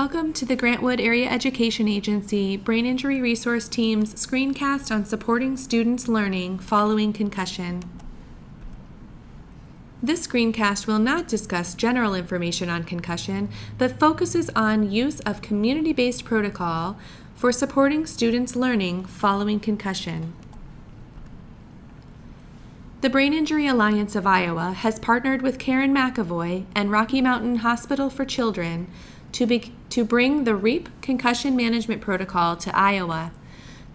Welcome to the Grantwood Area Education Agency Brain Injury Resource Team's screencast on supporting students' learning following concussion. This screencast will not discuss general information on concussion, but focuses on use of community-based protocol for supporting students' learning following concussion. The Brain Injury Alliance of Iowa has partnered with Karen McAvoy and Rocky Mountain Hospital for Children to bring the REAP concussion management protocol to Iowa.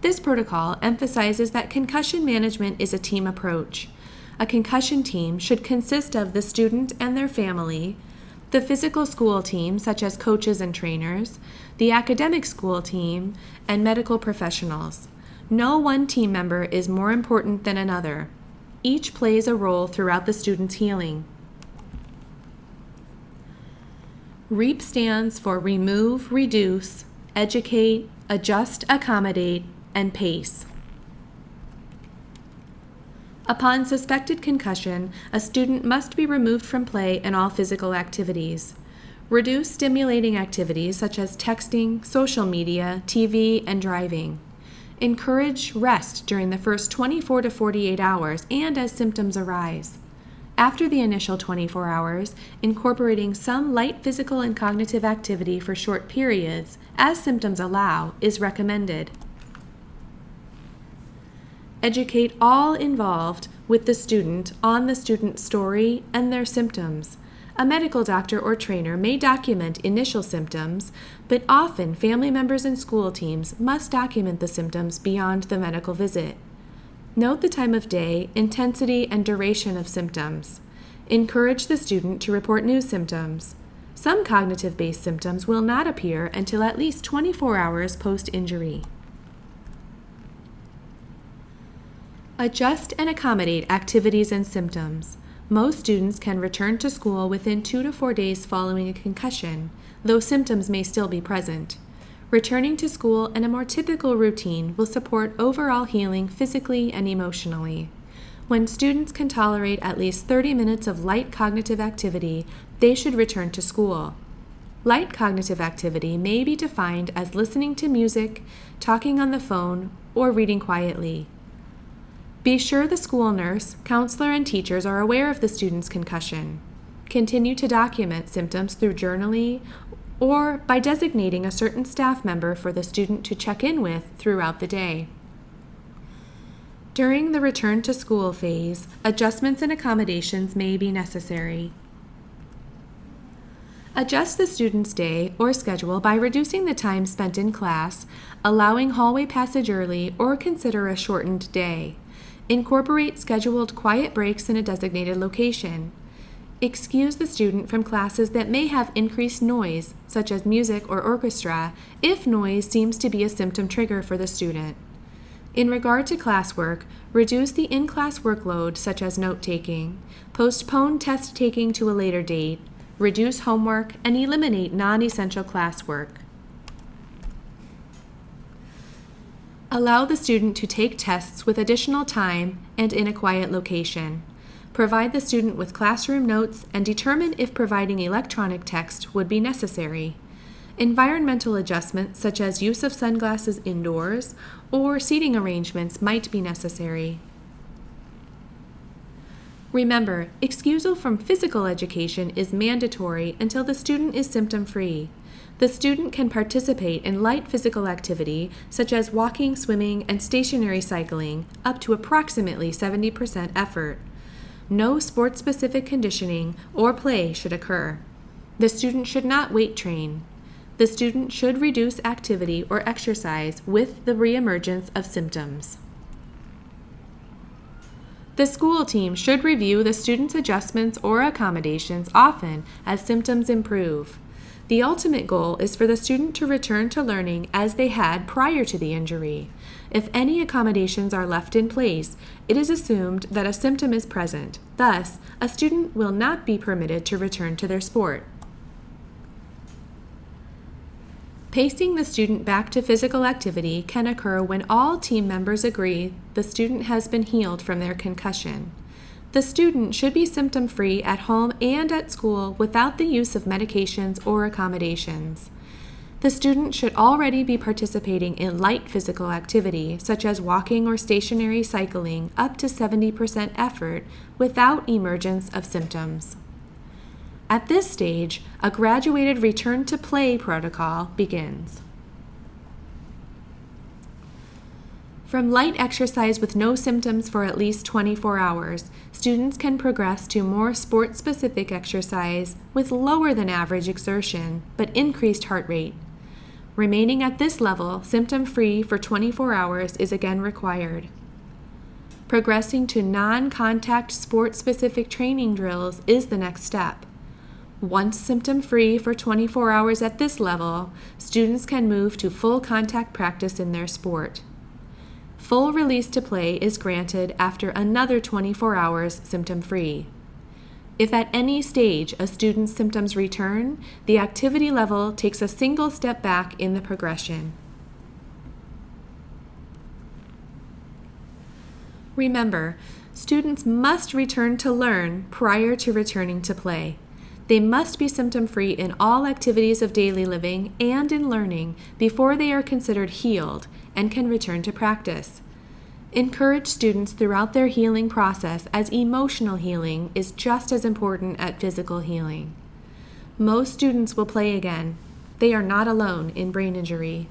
This protocol emphasizes that concussion management is a team approach. A concussion team should consist of the student and their family, the physical school team, such as coaches and trainers, the academic school team, and medical professionals. No one team member is more important than another. Each plays a role throughout the student's healing. REAP stands for Remove, Reduce, Educate, Adjust, Accommodate, and PACE. Upon suspected concussion, a student must be removed from play and all physical activities. Reduce stimulating activities such as texting, social media, TV, and driving. Encourage rest during the first 24 to 48 hours and as symptoms arise. After the initial 24 hours, incorporating some light physical and cognitive activity for short periods, as symptoms allow, is recommended. Educate all involved with the student on the student's story and their symptoms. A medical doctor or trainer may document initial symptoms, but often family members and school teams must document the symptoms beyond the medical visit. Note the time of day, intensity, and duration of symptoms. Encourage the student to report new symptoms. Some cognitive-based symptoms will not appear until at least 24 hours post-injury. Adjust and accommodate activities and symptoms. Most students can return to school within 2 to 4 days following a concussion, though symptoms may still be present. Returning to school and a more typical routine will support overall healing physically and emotionally. When students can tolerate at least 30 minutes of light cognitive activity, they should return to school. Light cognitive activity may be defined as listening to music, talking on the phone, or reading quietly. Be sure the school nurse, counselor, and teachers are aware of the student's concussion. Continue to document symptoms through journaling or by designating a certain staff member for the student to check in with throughout the day. During the return to school phase, adjustments and accommodations may be necessary. Adjust the student's day or schedule by reducing the time spent in class, allowing hallway passage early, or consider a shortened day. Incorporate scheduled quiet breaks in a designated location. Excuse the student from classes that may have increased noise, such as music or orchestra, if noise seems to be a symptom trigger for the student. In regard to classwork, reduce the in-class workload, such as note-taking, postpone test-taking to a later date, reduce homework, and eliminate non-essential classwork. Allow the student to take tests with additional time and in a quiet location. Provide the student with classroom notes and determine if providing electronic text would be necessary. Environmental adjustments such as use of sunglasses indoors or seating arrangements might be necessary. Remember, excusal from physical education is mandatory until the student is symptom-free. The student can participate in light physical activity such as walking, swimming, and stationary cycling up to approximately 70% effort. No sport-specific conditioning or play should occur. The student should not weight train. The student should reduce activity or exercise with the reemergence of symptoms. The school team should review the student's adjustments or accommodations often as symptoms improve. The ultimate goal is for the student to return to learning as they had prior to the injury. If any accommodations are left in place, it is assumed that a symptom is present. Thus, a student will not be permitted to return to their sport. Pacing the student back to physical activity can occur when all team members agree the student has been healed from their concussion. The student should be symptom-free at home and at school without the use of medications or accommodations. The student should already be participating in light physical activity, such as walking or stationary cycling, up to 70% effort without emergence of symptoms. At this stage, a graduated return to play protocol begins. From light exercise with no symptoms for at least 24 hours, students can progress to more sport-specific exercise with lower than average exertion, but increased heart rate. Remaining at this level, symptom-free for 24 hours is again required. Progressing to non-contact sport-specific training drills is the next step. Once symptom-free for 24 hours at this level, students can move to full contact practice in their sport. Full release to play is granted after another 24 hours symptom-free. If at any stage a student's symptoms return, the activity level takes a single step back in the progression. Remember, students must return to learn prior to returning to play. They must be symptom-free in all activities of daily living and in learning before they are considered healed and can return to practice. Encourage students throughout their healing process, as emotional healing is just as important as physical healing. Most students will play again. They are not alone in brain injury.